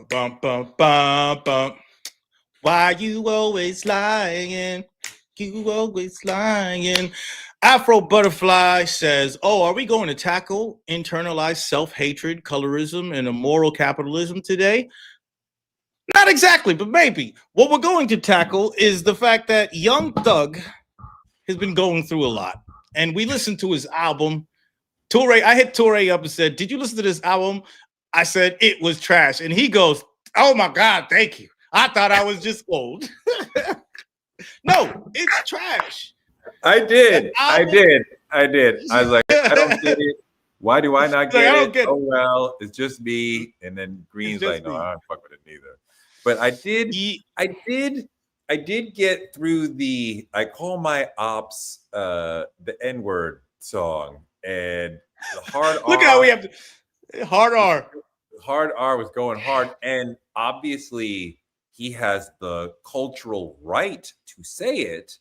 bum, bum, bum, bum. Why you always lying? You always lying. Afro Butterfly says, "Oh, are we going to tackle internalized self-hatred, colorism, and immoral capitalism today?" Not exactly, but maybe. What we're going to tackle is the fact that Young Thug has been going through a lot. And we listened to his album. Toure, I hit Toure up and said, "Did you listen to this album?" I said, "It was trash." And he goes, "Oh my God, thank you. I thought I was just old." No, it's trash. I did. I was like, I don't get it. Why do I not get it? Oh well, it's just me. And then Green's like, no, I don't fuck with it neither. But I did get through the I Call My Ops the N-word song, and the hard R. Look how we have to hard R. Hard R was going hard, and obviously he has the cultural right to say it,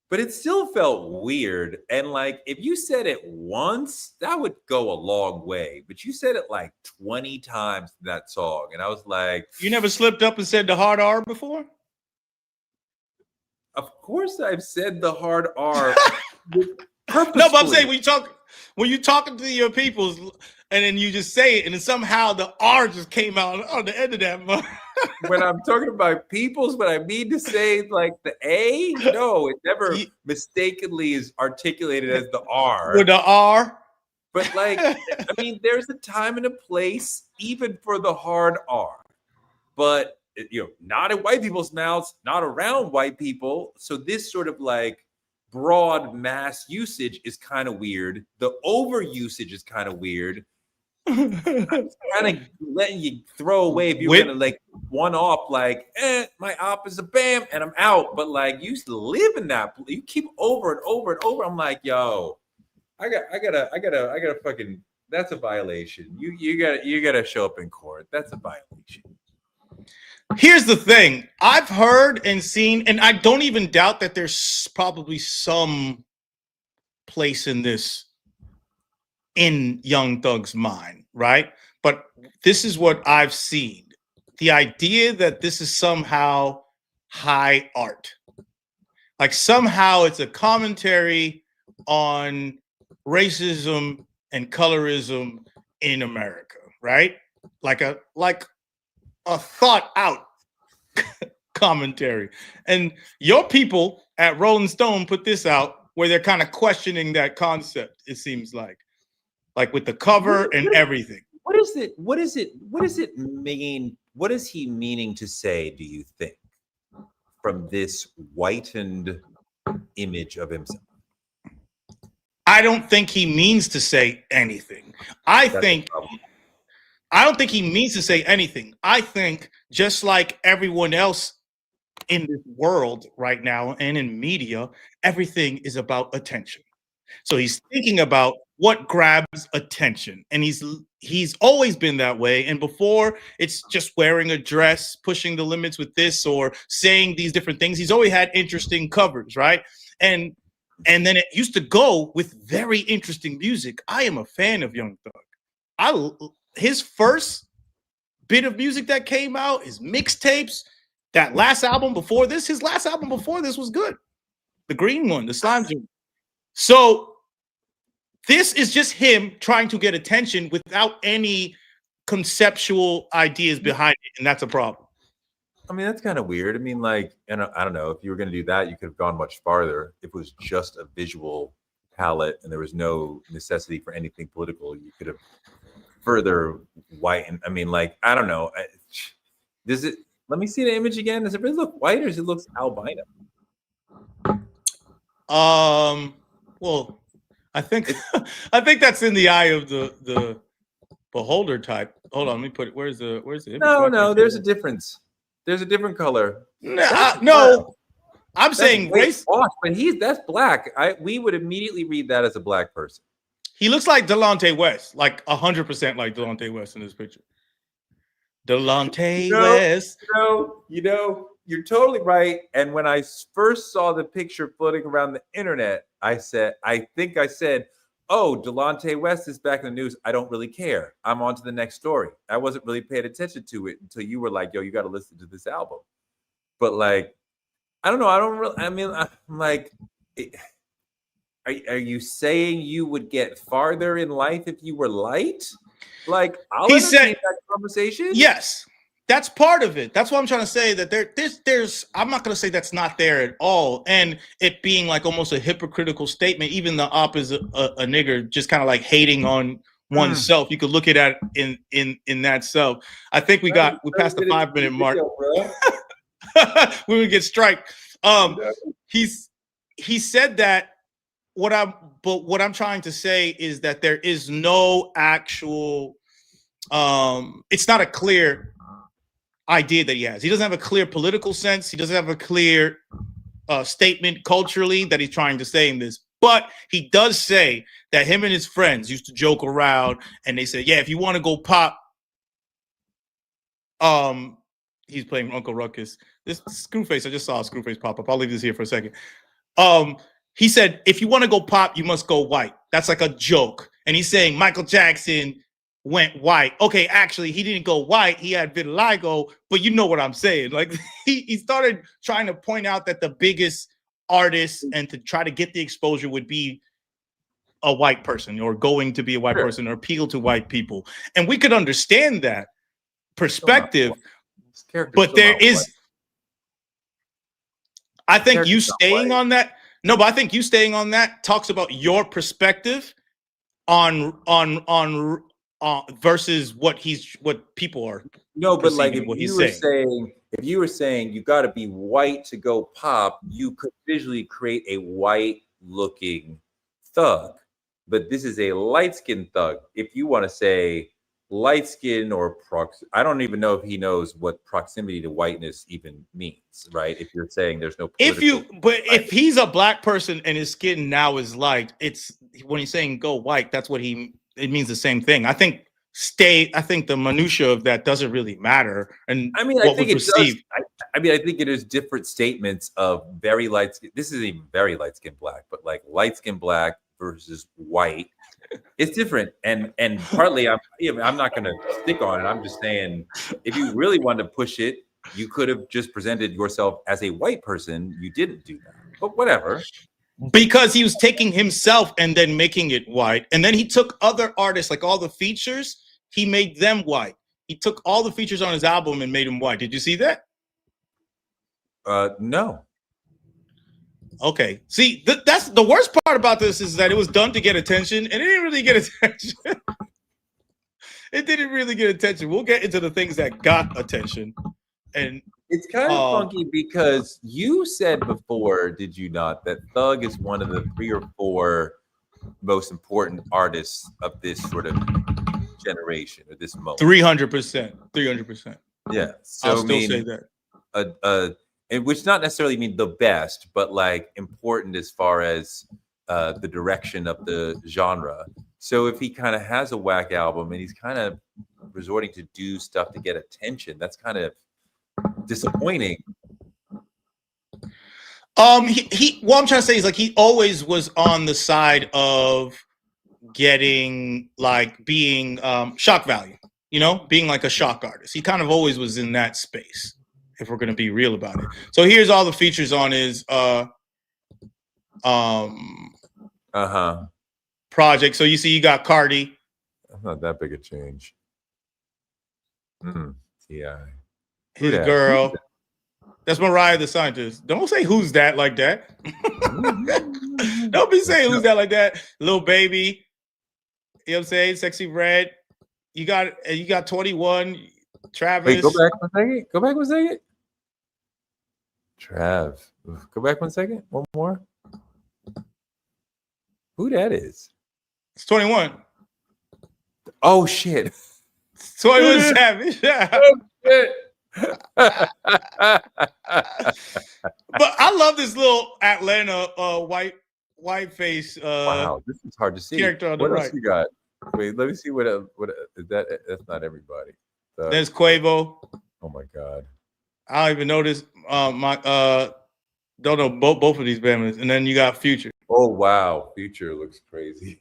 but it still felt weird. And like, if you said it once, that would go a long way. But you said it like 20 times in that song, and I was like, you never slipped up and said the hard R before? Of course, I've said the hard R. No, but I'm saying when you're talking to your peoples, and then you just say it, and then somehow the R just came out on the end of that. When I'm talking about peoples, but I mean to say like the A, no, it never mistakenly is articulated as the R. With the R. But like, I mean, there's a time and a place even for the hard R. But not in white people's mouths, not around white people. So this sort of like broad mass usage is kind of weird. The overusage is kind of weird. I'm kind of letting you throw away if you're gonna like one off, like, my op is a bam and I'm out. But like, you used to live in that. You keep over and over and over. I'm like, yo, I gotta fucking. That's a violation. You gotta show up in court. That's a violation. Here's the thing. I've heard and seen, and I don't even doubt that there's probably some place in this in Young Thug's mind, right? But this is what I've seen. The idea that this is somehow high art. Like somehow it's a commentary on racism and colorism in America, right? Like a thought out commentary. And your people at Rolling Stone put this out where they're kind of questioning that concept, it seems like with the cover and everything. What is it mean? What is he meaning to say, do you think, from this whitened image of himself? I don't think he means to say anything. I don't think he means to say anything. I think just like everyone else in this world right now and in media, everything is about attention. So he's thinking about what grabs attention, and he's always been that way. And before, it's just wearing a dress, pushing the limits with this, or saying these different things. He's always had interesting covers, right? And then it used to go with very interesting music. I am a fan of Young Thug. His first bit of music that came out, his mixtapes, that last album before this, his last album before this was good. The green one, the slime joint. So this is just him trying to get attention without any conceptual ideas behind it, and that's a problem. I mean, that's kind of weird. I mean, like, and I don't know, if you were going to do that, you could have gone much farther. If it was just a visual palette and there was no necessity for anything political, you could have further whitened. I mean, like, I don't know. Does it? Let me see the image again. Does it really look white or does it look albino? Well, I think that's in the eye of the beholder type. Hold on, let me put it. Where's the image? No, there's a difference. There's a different color. No, I'm saying race. But that's black. We would immediately read that as a black person. He looks like Delonte West, like 100% like Delonte West in this picture. Delonte West. You're totally right. And when I first saw the picture floating around the internet, I said, oh, Delonte West is back in the news. I don't really care. I'm on to the next story. I wasn't really paying attention to it until you were like, yo, you got to listen to this album. But like, I don't know. I don't really, I mean, I'm like, are you saying you would get farther in life if you were light? Like, I'll entertain that conversation. Yes. That's part of it. That's what I'm trying to say, that there's I'm not going to say that's not there at all. And it being like almost a hypocritical statement, even the opposite, a nigger just kind of like hating on oneself. You could look at it in that self. I think we passed the 5-minute mark. We would get strike. He said that what I'm trying to say is that there is no actual it's not a clear idea that he has. He doesn't have a clear political sense. He doesn't have a clear statement culturally that he's trying to say in this. But he does say that him and his friends used to joke around, and they said, yeah, if you want to go pop, he's playing Uncle Ruckus. This Screwface, I just saw a Screwface pop up. I'll leave this here for a second. He said, if you want to go pop, you must go white. That's like a joke. And he's saying Michael Jackson went white. Okay, actually, he didn't go white. He had vitiligo, but you know what I'm saying. Like, he started trying to point out that the biggest artist and to try to get the exposure would be a white person or going to be a white person or appeal to white people. And we could understand that perspective, but there is, I think you staying on that. No, but I think you staying on that talks about your perspective on versus what people are. No, but like if you were saying you got to be white to go pop, you could visually create a white looking thug. But this is a light skinned thug. If you want to say light skin or I don't even know if he knows what proximity to whiteness even means, right? If you're saying there's no if he's a black person and his skin now is light, it's when he's saying go white, that's what it means the same thing. I think the minutia of that doesn't really matter. And I mean, I think it does. I mean, I think it is different statements of very light skin. This isn't even very light skin black, but like light skin black versus white. It's different, and partly I'm not going to stick on it. I'm just saying, if you really wanted to push it, you could have just presented yourself as a white person. You didn't do that, but whatever. Because he was taking himself and then making it white, and then he took other artists, like all the features, he made them white. He took all the features on his album and made them white. Did you see that? No. Okay. See, that's the worst part about this is that it was done to get attention, and it didn't really get attention. It didn't really get attention. We'll get into the things that got attention. And it's kind of funky because you said before, did you not, that Thug is one of the 3 or 4 most important artists of this sort of generation or this moment? 300%. 300%. Yeah. So I'll still say that. Which not necessarily mean the best, but like important as far as the direction of the genre. So if he kind of has a whack album and he's kind of resorting to do stuff to get attention, that's kind of disappointing. What I'm trying to say is like he always was on the side of getting like being shock value, being like a shock artist. He kind of always was in that space, if we're going to be real about it. So here's all the features on his project. So you see you got Cardi. That's not that big a change. Yeah. His girl. That's Mariah the Scientist. Don't say who's that like that. Don't be saying who's that like that. Lil Baby. You know what I'm saying? Sexy Red. You got 21. Travis. Wait, go back one second. Trav. Go back one second. One more. Who that is? It's 21. Oh shit. It's 21 Savage. Yeah. Oh, shit. But I love this little Atlanta whiteface. Wow, this is hard to see. Character on the what right. Else you got? Wait, let me see what is that. That's not everybody. There's Quavo. Oh my god. I don't even know this. Don't know both of these bands. And then you got Future. Oh wow, Future looks crazy.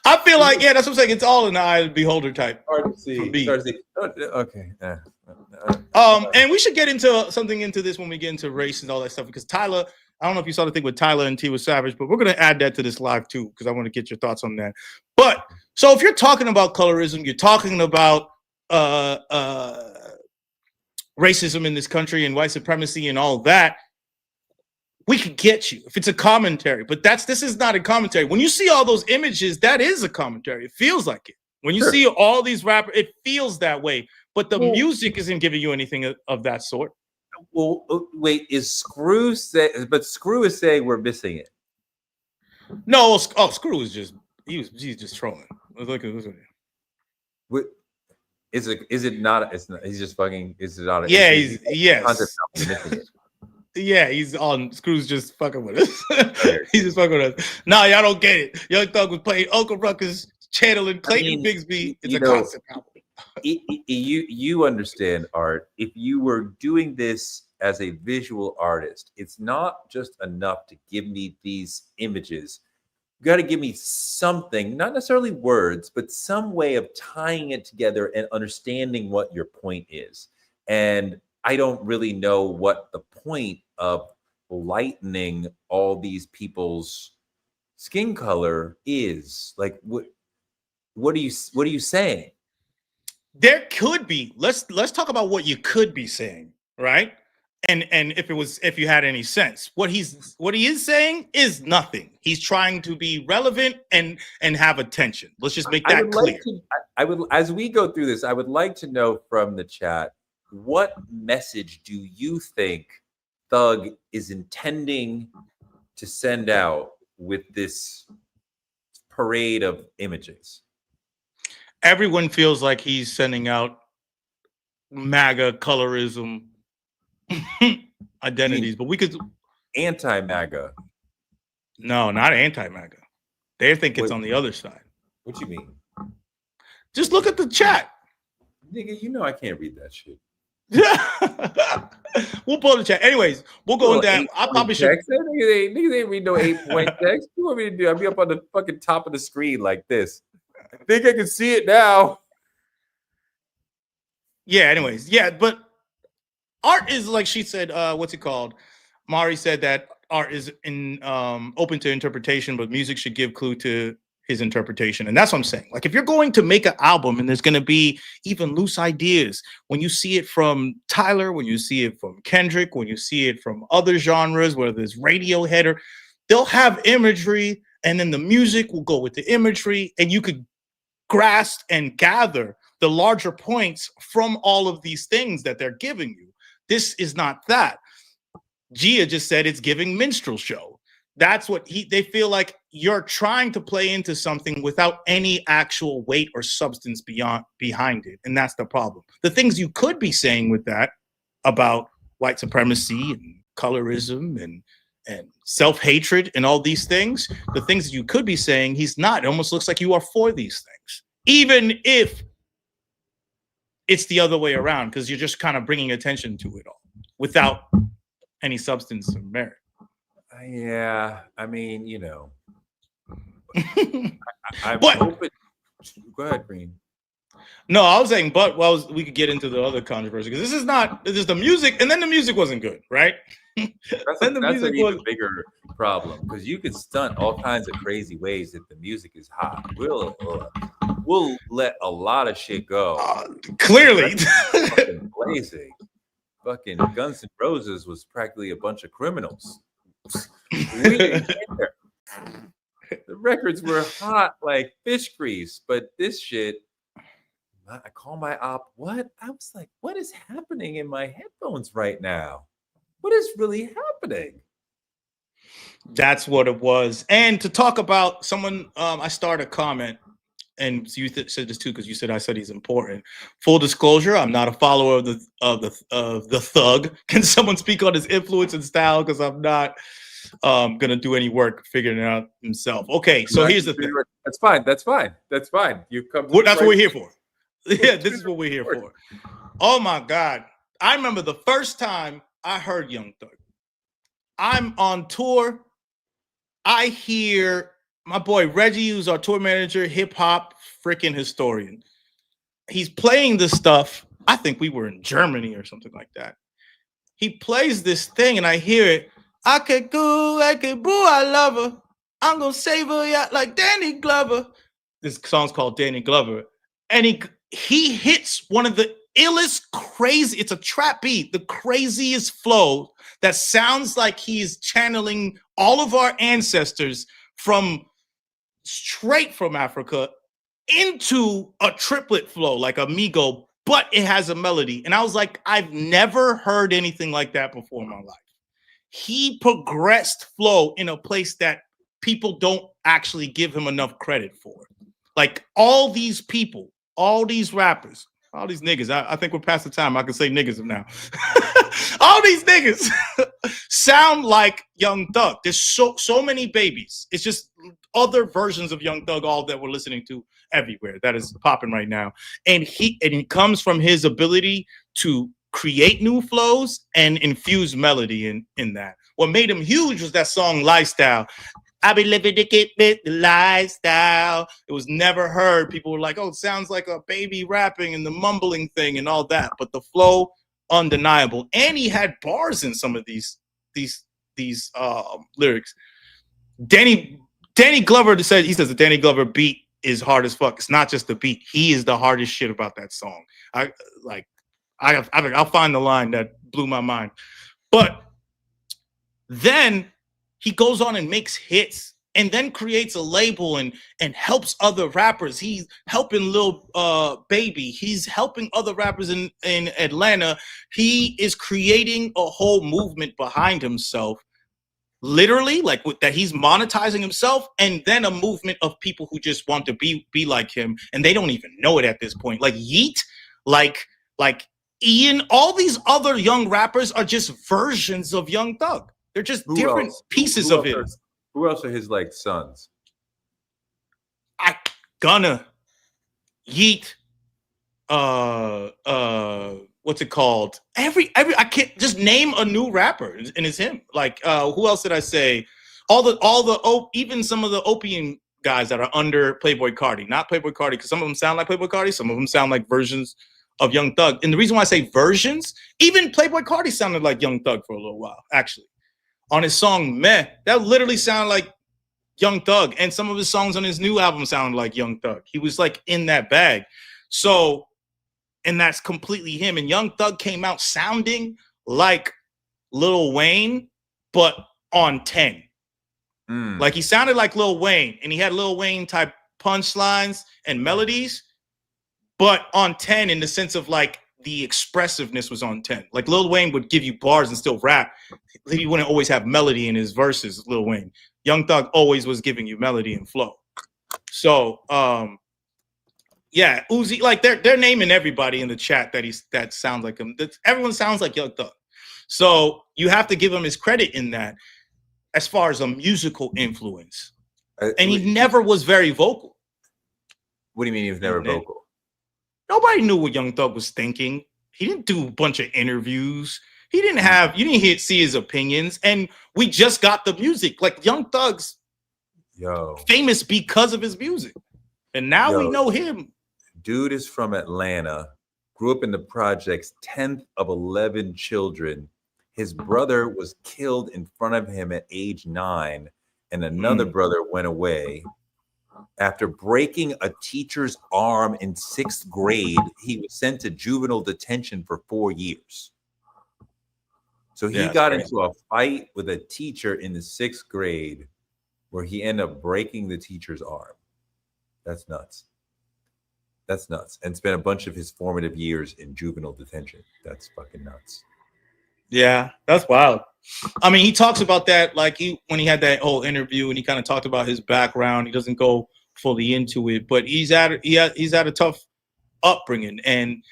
I feel like, yeah, that's what I'm saying. It's all in the eye of the beholder type. Hard to see. For me. Hard to see. Okay. And we should get into this when we get into race and all that stuff, because Tyler, I don't know if you saw the thing with Tyler and Tiwa Savage, but we're going to add that to this live too, because I want to get your thoughts on that. But so if you're talking about colorism, you're talking about racism in this country and white supremacy and all that, we could get you if it's a commentary. But this is not a commentary. When you see all those images, that is a commentary. It feels like it. When you see all these rappers, it feels that way. But the music isn't giving you anything of that sort. Well, wait, is Screw say? But Screw is saying we're missing it. No, Screw is just he's just trolling. Look at what is it? Is it not? It's not. He's just fucking. Is it not? Yeah, yes. Yeah, he's on. Screw's just fucking with us. He's just fucking with us. Nah, y'all don't get it. Young Thug was playing Uncle Ruckus, channeling Clayton Bigsby. It's a concept album. You understand, Art. If you were doing this as a visual artist, it's not just enough to give me these images. You got to give me something, not necessarily words, but some way of tying it together and understanding what your point is. And I don't really know what the point of lightening all these people's skin color is. Like, what are you saying? There could be. Let's talk about what you could be saying, right? And if you had any sense. What he is saying is nothing. He's trying to be relevant and have attention. Let's just make that clear. I would, as we go through this, I would like to know from the chat, what message do you think Thug is intending to send out with this parade of images? Everyone feels like he's sending out MAGA colorism identities, but we could anti-MAGA. No, not anti-MAGA. They think it's on the other side. What you mean? Just look at the chat. Nigga, you know I can't read that shit. We'll pull the chat. Anyways, we'll go in that. I probably should. Niggas ain't read no 8-point text. What you want me to do? I'll be up on the fucking top of the screen like this. I think I can see it now. Yeah, anyways. Yeah, but art is, like she said, what's it called? Mari said that art is open to interpretation, but music should give clue to his interpretation. And that's what I'm saying. Like, if you're going to make an album and there's going to be even loose ideas, when you see it from Tyler, when you see it from Kendrick, when you see it from other genres, whether there's Radiohead, they'll have imagery, and then the music will go with the imagery, and you could grasp and gather the larger points from all of these things that they're giving you. This is not that. Gia just said it's giving minstrel show. That's what they feel like you're trying to play into something without any actual weight or substance behind it. And that's the problem. The things you could be saying with that about white supremacy and colorism and self-hatred and all these things, the things that you could be saying, he's not. It almost looks like you are for these things, even if it's the other way around, because you're just kind of bringing attention to it all without any substance or merit. Yeah, I mean, you know, I'm but, hoping. Go ahead, Green. No, I was saying, but we could get into the other controversy, because this is not just the music, and then the music wasn't good, right? That's an even bigger problem, because you can stunt all kinds of crazy ways if the music is hot. We'll let a lot of shit go. Clearly, fucking blazing. Fucking Guns N' Roses was practically a bunch of criminals. We didn't get there. The records were hot like fish grease, but this shit, I call my op. What? I was like, what is happening in my headphones right now? What is really happening? That's what it was. And to talk about someone, I started a comment, and you said this too, because you said I said he's important. Full disclosure, I'm not a follower of the Thug. Can someone speak on his influence and style? Because I'm not gonna do any work figuring it out himself. Okay, so here's the thing. That's fine. That's fine. That's fine. You come. That's what we're here for. Yeah, this is what we're here for. Oh my God, I remember the first time I heard Young Thug. I'm on tour. I hear my boy Reggie, who's our tour manager, hip hop freaking historian. He's playing this stuff. I think we were in Germany or something like that. He plays this thing, and I hear it. I could go, I could boo, I love her. I'm gonna save her, yeah, like Danny Glover. This song's called Danny Glover, and he hits one of the illest, crazy. It's a trap beat, the craziest flow that sounds like he's channeling all of our ancestors from straight from Africa into a triplet flow, like Amigo, but it has a melody. And I was like, I've never heard anything like that before in my life. He progressed flow in a place that people don't actually give him enough credit for. Like all these people, all these rappers, all these niggas. I think we're past the time I can say niggas now. All these niggas sound like Young Thug. There's so many babies. It's just other versions of Young Thug, all that we're listening to everywhere. That is popping right now. And it comes from his ability to create new flows and infuse melody in that. What made him huge was that song Lifestyle. I be living to get the lifestyle. It was never heard. People were like, oh, it sounds like a baby rapping and the mumbling thing and all that. But the flow, undeniable. And he had bars in some of these lyrics. Danny Glover says the Danny Glover beat is hard as fuck. It's not just the beat. He is the hardest shit about that song. I'll find the line that blew my mind. But then he goes on and makes hits and then creates a label and helps other rappers. He's helping Lil Baby. He's helping other rappers in Atlanta. He is creating a whole movement behind himself, literally, like that he's monetizing himself, and then a movement of people who just want to be like him, and they don't even know it at this point. Like Yeet, like Ian, all these other young rappers are just versions of Young Thug. They're just different pieces of his. Who else are his like sons? Gunna, Yeet, what's it called? Every I can't just name a new rapper, and it's him. Like who else did I say? Even some of the opium guys that are under Playboy Carti, not Playboy Carti, because some of them sound like Playboy Carti, some of them sound like versions of Young Thug. And the reason why I say versions, even Playboy Carti sounded like Young Thug for a little while, actually. On his song Meh, that literally sounded like Young Thug. And some of his songs on his new album sounded like Young Thug. He was like in that bag. So, and that's completely him. And Young Thug came out sounding like Lil Wayne, but on 10. Like he sounded like Lil Wayne, and he had Lil Wayne type punchlines and melodies, but on 10 in the sense of like the expressiveness was on 10. Like Lil Wayne would give you bars and still rap. He wouldn't always have melody in his verses, Lil Wayne. Young Thug always was giving you melody and flow. So, yeah, Uzi, like they're naming everybody in the chat that sounds like him. Everyone sounds like Young Thug. So you have to give him his credit in that as far as a musical influence. And he never was very vocal. What do you mean he was never vocal? Nobody knew what Young Thug was thinking. He didn't do a bunch of interviews. You didn't see his opinions. And we just got the music. Like Young Thug's famous because of his music. And now we know him. Dude is from Atlanta, grew up in the projects, 10th of 11 children. His brother was killed in front of him at age 9, and another brother went away. After breaking a teacher's arm in 6th grade, he was sent to juvenile detention for 4 years. So he got into a fight with a teacher in the 6th grade where he ended up breaking the teacher's arm. That's nuts. That's nuts. And spent a bunch of his formative years in juvenile detention. That's fucking nuts. Yeah, that's wild. I mean, he talks about that like when he had that whole interview, and he kind of talked about his background. He doesn't go fully into it, but he's had a tough upbringing, and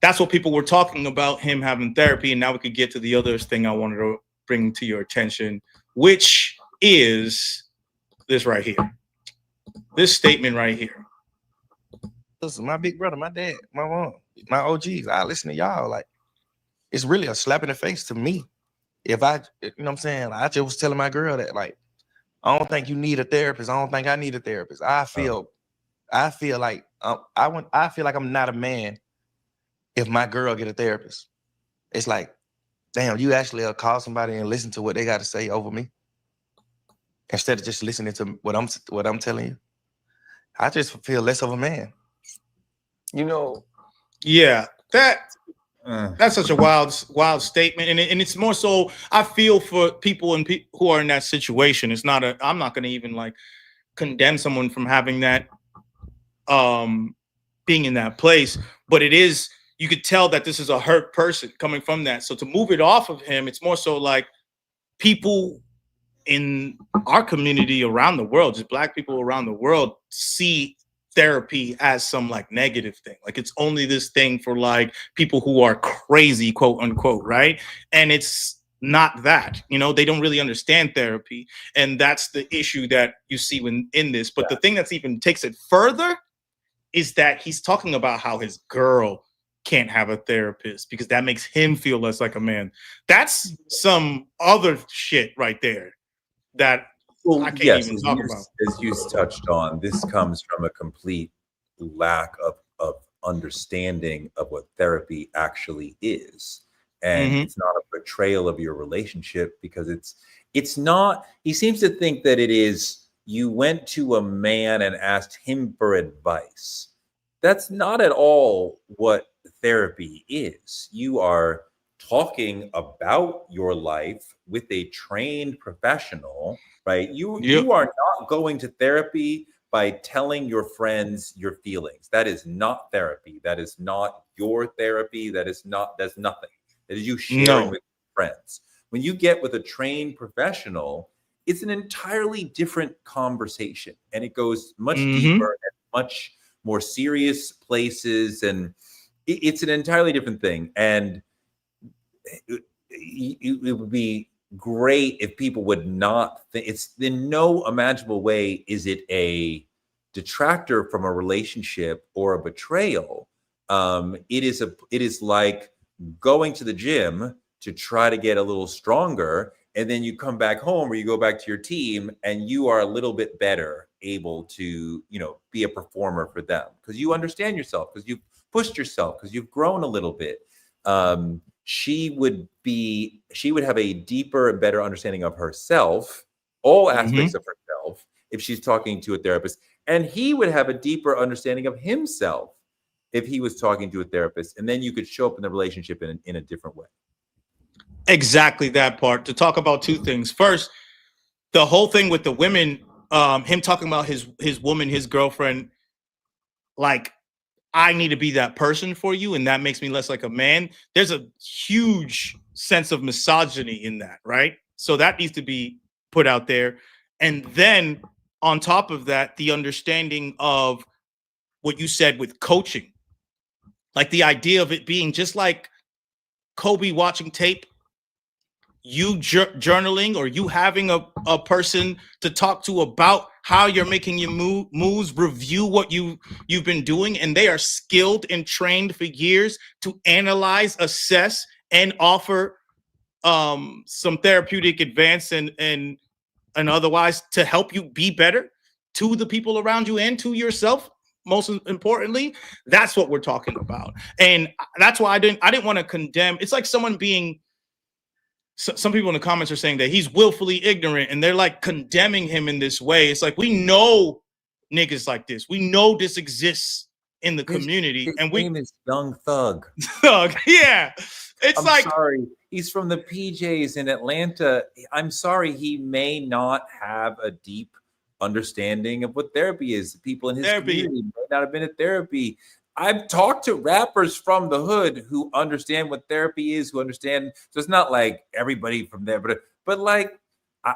that's what people were talking about, him having therapy. And now we could get to the other thing I wanted to bring to your attention, which is this right here. This statement right here. This is my big brother, my dad, my mom, my OGs. I listen to y'all. Like, it's really a slap in the face to me. If I, you know what I'm saying? I just was telling my girl that, like, I don't think you need a therapist. I don't think I need a therapist. I feel like I feel like I'm not a man if my girl get a therapist. It's like, damn, you actually call somebody and listen to what they got to say over me instead of just listening to what I'm telling you. I just feel less of a man. You know, Yeah, that's such a wild statement, and it's more so I feel for people who are in that situation. It's not I'm not going to even like condemn someone from having that being in that place, but it is, you could tell that this is a hurt person coming from that. So to move it off of him, it's more so like people in our community around the world, just Black people around the world, see therapy as some like negative thing. Like it's only this thing for like people who are crazy, quote unquote, right? And it's not that, they don't really understand therapy. And that's the issue that you see in this. But the thing that's even takes it further is that he's talking about how his girl can't have a therapist because that makes him feel less like a man. That's some other shit right there that I can't even talk about. As you touched on, this comes from a complete lack of understanding of what therapy actually is. And it's not a betrayal of your relationship, because it's not, he seems to think that it is, you went to a man and asked him for advice. That's not at all what therapy is. You are talking about your life with a trained professional, right? You are not going to therapy by telling your friends your feelings. That is not therapy. That is not your therapy. That's nothing. That is you sharing with friends. When you get with a trained professional, it's an entirely different conversation, and it goes much deeper and much more serious places, and it's an entirely different thing. And it would be great if people would not think, it's in no imaginable way is it a detractor from a relationship or a betrayal. It is like going to the gym to try to get a little stronger, and then you come back home or you go back to your team and you are a little bit better able to, be a performer for them because you understand yourself, because you've pushed yourself, because you've grown a little bit. She would have a deeper and better understanding of herself, all aspects of herself, if she's talking to a therapist. And he would have a deeper understanding of himself if he was talking to a therapist. And then you could show up in the relationship in a different way. Exactly that part. To talk about two things. First, the whole thing with the women, him talking about his woman, his girlfriend, like, I need to be that person for you, and that makes me less like a man. There's a huge sense of misogyny in that, right? So that needs to be put out there. And then on top of that, the understanding of what you said with coaching, like the idea of it being just like Kobe watching tape, you journaling, or you having a person to talk to about how you're making your moves, review what you've been doing, and they are skilled and trained for years to analyze, assess, and offer some therapeutic advance and otherwise to help you be better to the people around you and to yourself. Most importantly, that's what we're talking about, and that's why I didn't want to condemn. It's like someone being. Some people in the comments are saying that he's willfully ignorant, and they're like condemning him in this way. It's like, we know niggas like this. We know this exists in the community. His and name is Young Thug. Thug, yeah. It's Sorry. He's from the PJs in Atlanta. I'm sorry, he may not have a deep understanding of what therapy is. People in his community may not have been at therapy. I've talked to rappers from the hood who understand what therapy is, who understand. So it's not like everybody from there, but like,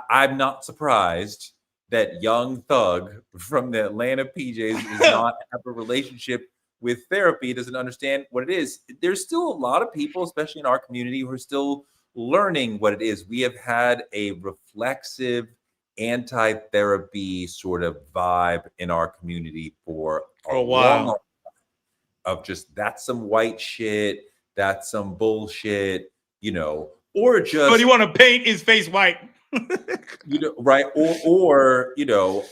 I'm not surprised that Young Thug from the Atlanta PJs does not have a relationship with therapy, doesn't understand what it is. There's still a lot of people, especially in our community, who are still learning what it is. We have had a reflexive anti-therapy sort of vibe in our community for a while. Long of just, that's some white shit, that's some bullshit, or just, but you want to paint his face white. right? Or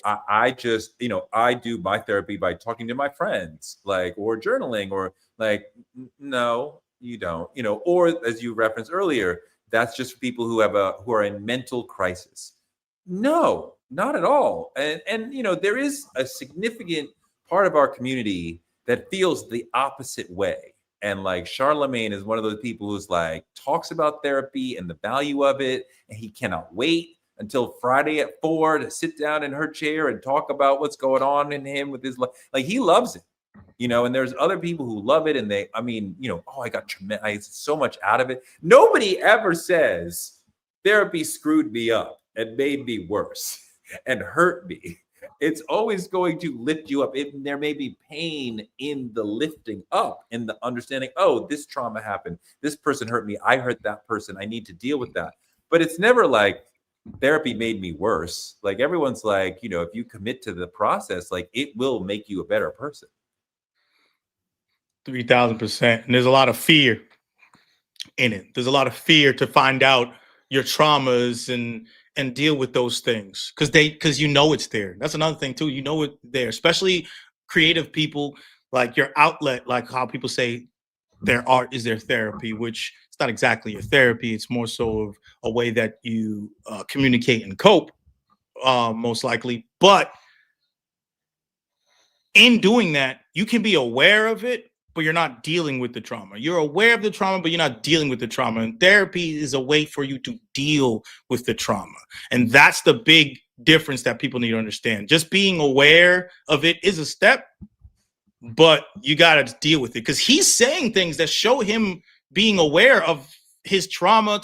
I just, I do my therapy by talking to my friends, like, or journaling, or like, no, you don't, or as you referenced earlier, that's just for people who are in mental crisis. No, not at all. And there is a significant part of our community that feels the opposite way. And like Charlemagne is one of those people who's like talks about therapy and the value of it, and he cannot wait until Friday at 4 to sit down in her chair and talk about what's going on in him with his life. Like, he loves it, and there's other people who love it, and I got so much out of it. Nobody ever says therapy screwed me up and made me worse and hurt me. It's always going to lift you up. There may be pain in the lifting up, in the understanding, oh, this trauma happened. This person hurt me. I hurt that person. I need to deal with that. But it's never like therapy made me worse. Like, everyone's like, if you commit to the process, like, it will make you a better person. 3,000%. And there's a lot of fear in it. There's a lot of fear to find out your traumas and deal with those things because it's there. That's another thing too. It's there, especially creative people, like your outlet, like how people say their art is their therapy, which it's not exactly a therapy. It's more so of a way that you communicate and cope, most likely. But in doing that, you can be aware of it, but you're not dealing with the trauma. You're aware of the trauma, but you're not dealing with the trauma. And therapy is a way for you to deal with the trauma. And that's the big difference that people need to understand. Just being aware of it is a step, but you got to deal with it. Because he's saying things that show him being aware of his trauma,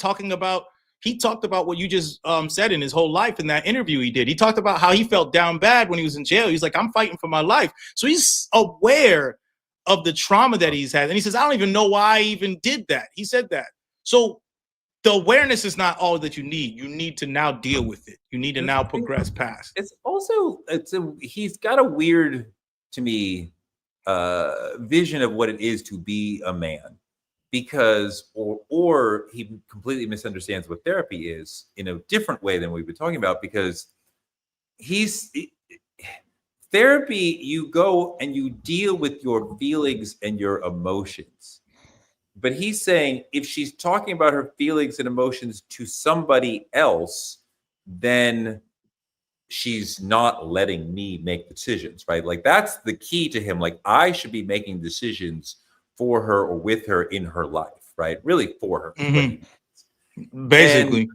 he talked about what you just said in his whole life in that interview he did. He talked about how he felt down bad when he was in jail. He's like, I'm fighting for my life. So he's aware of the trauma that he's had. And he says, I don't even know why I even did that. He said that. So the awareness is not all that you need. You need to now deal with it. You need to now progress past. It's also, he's got a weird, to me, vision of what it is to be a man, because, or he completely misunderstands what therapy is in a different way than we've been talking about, because therapy, you go and you deal with your feelings and your emotions. But he's saying if she's talking about her feelings and emotions to somebody else, then she's not letting me make decisions, right? Like, that's the key to him. Like, I should be making decisions for her or with her in her life, right? Really for her. Mm-hmm. Basically. And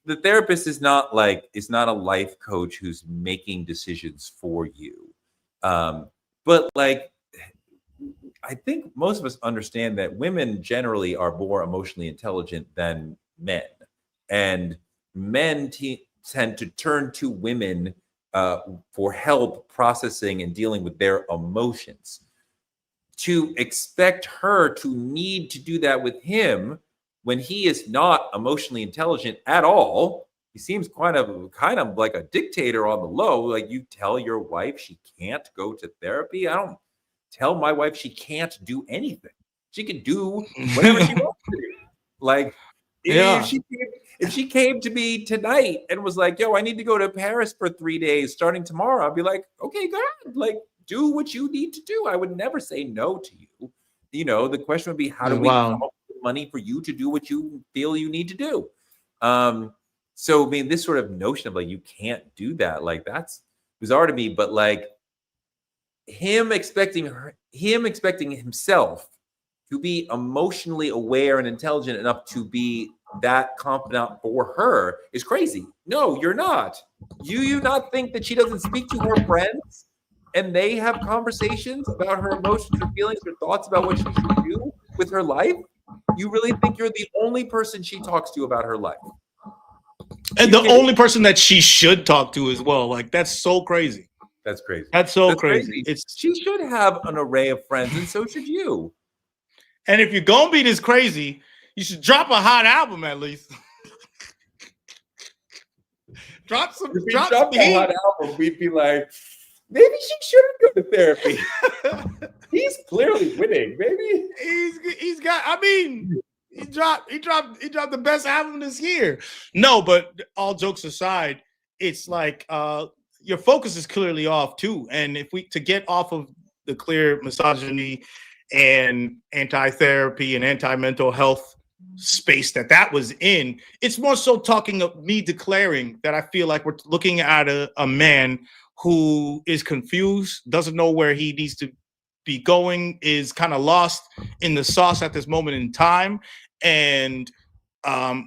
the therapist is not a life coach who's making decisions for you. But like, I think most of us understand that women generally are more emotionally intelligent than men, and men tend to turn to women for help processing and dealing with their emotions. To expect her to need to do that with him when he is not emotionally intelligent at all. He seems kind of like a dictator on the low. Like, you tell your wife she can't go to therapy. I don't tell my wife she can't do anything. She can do whatever she wants to do. Like, yeah. If she came to me tonight and was like, yo, I need to go to Paris for 3 days starting tomorrow, I'd be like, okay, good. Like, do what you need to do. I would never say no to you. The question would be, how do we come up with money for you to do what you feel you need to do? So, I mean, this sort of notion of like, you can't do that, like, that's bizarre to me. But like, him expecting himself to be emotionally aware and intelligent enough to be that confidant for her is crazy. No, you're not. You not think that she doesn't speak to her friends and they have conversations about her emotions or feelings or thoughts about what she should do with her life? You really think you're the only person she talks to about her life? And the only person that she should talk to as well. Like, that's so crazy. That's crazy. That's crazy. She should have an array of friends, and so should you. And if you're gonna be this crazy, you should drop a hot album at least. drop some heat. A hot album, we'd be like, maybe she shouldn't go to therapy. He's clearly winning. Maybe he's got. I mean, dropped the best album this year. No, but all jokes aside, it's like your focus is clearly off too. And if we to get off of the clear misogyny and anti-therapy and anti-mental health space that was in, it's more so talking of me declaring that I feel like we're looking at a man who is confused, doesn't know where he needs to be going, is kind of lost in the sauce at this moment in time, and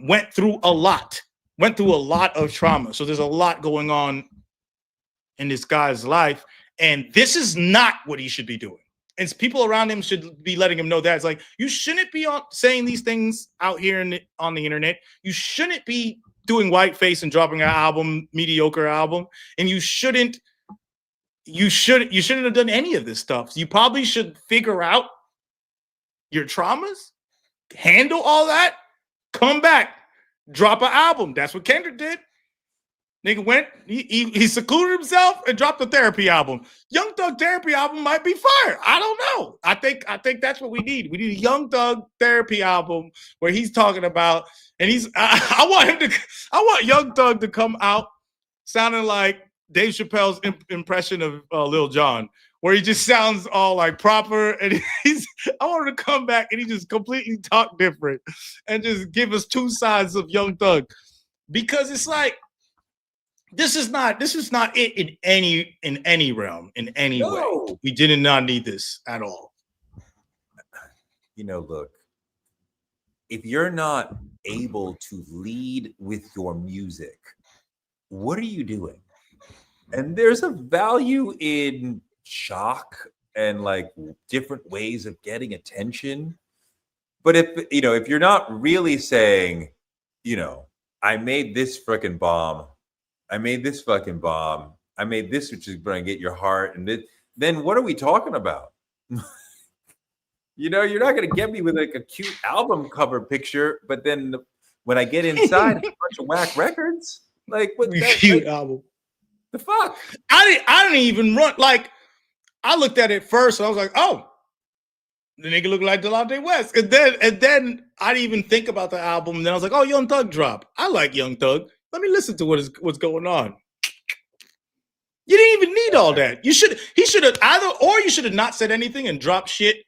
went through a lot of trauma. So there's a lot going on in this guy's life, and this is not what he should be doing. And people around him should be letting him know that. It's like, you shouldn't be saying these things out here on the internet. You shouldn't be doing whiteface and dropping an album, mediocre album, and you shouldn't have done any of this stuff. You probably should figure out your traumas, handle all that, come back, drop an album. That's what Kendrick did. Nigga went, he secluded himself and dropped a therapy album. Young Thug therapy album might be fire. I don't know. I think that's what we need. We need a Young Thug therapy album where he's talking about, and I want Young Thug to come out sounding like Dave Chappelle's impression of Lil Jon, where he just sounds all like proper, and I want him to come back and he just completely talk different and just give us two sides of Young Thug, because it's like, this is not it in any realm, in any way. We did not need this at all. Look, if you're not able to lead with your music, what are you doing? And there's a value in shock and like different ways of getting attention. But if you're not really saying, I made this freaking bomb, I made this fucking bomb, I made this, which is going to get your heart, and then what are we talking about? You're not going to get me with like a cute album cover picture, but then when I get inside, it's a bunch of whack records. Like, what? Cute album. The fuck? I didn't even run. Like, I looked at it first, and I was like, oh, the nigga look like Delonte West. And then I didn't even think about the album. And then I was like, oh, Young Thug drop. I like Young Thug. Let me listen to what's going on. You didn't even need all that. He should have you should have not said anything and dropped shit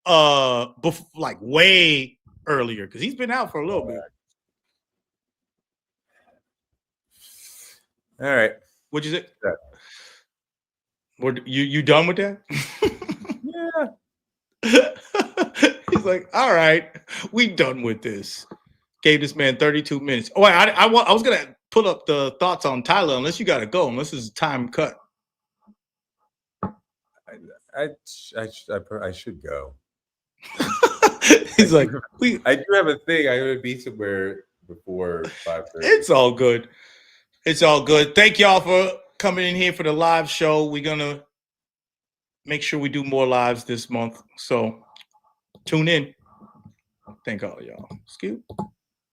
like way earlier, because he's been out for a little bit. All right. What'd you say? Yeah. You done with that? Yeah. He's like, all right, we done with this. Gave this man 32 minutes. Oh, I was gonna put up the thoughts on Tyler, unless you gotta go, unless it's time cut. I should go. He's like, I do have a thing. I gotta be somewhere before 5:30. It's all good. It's all good. Thank y'all for coming in here for the live show. We're gonna make sure we do more lives this month, so tune in. Thank all y'all. Excuse.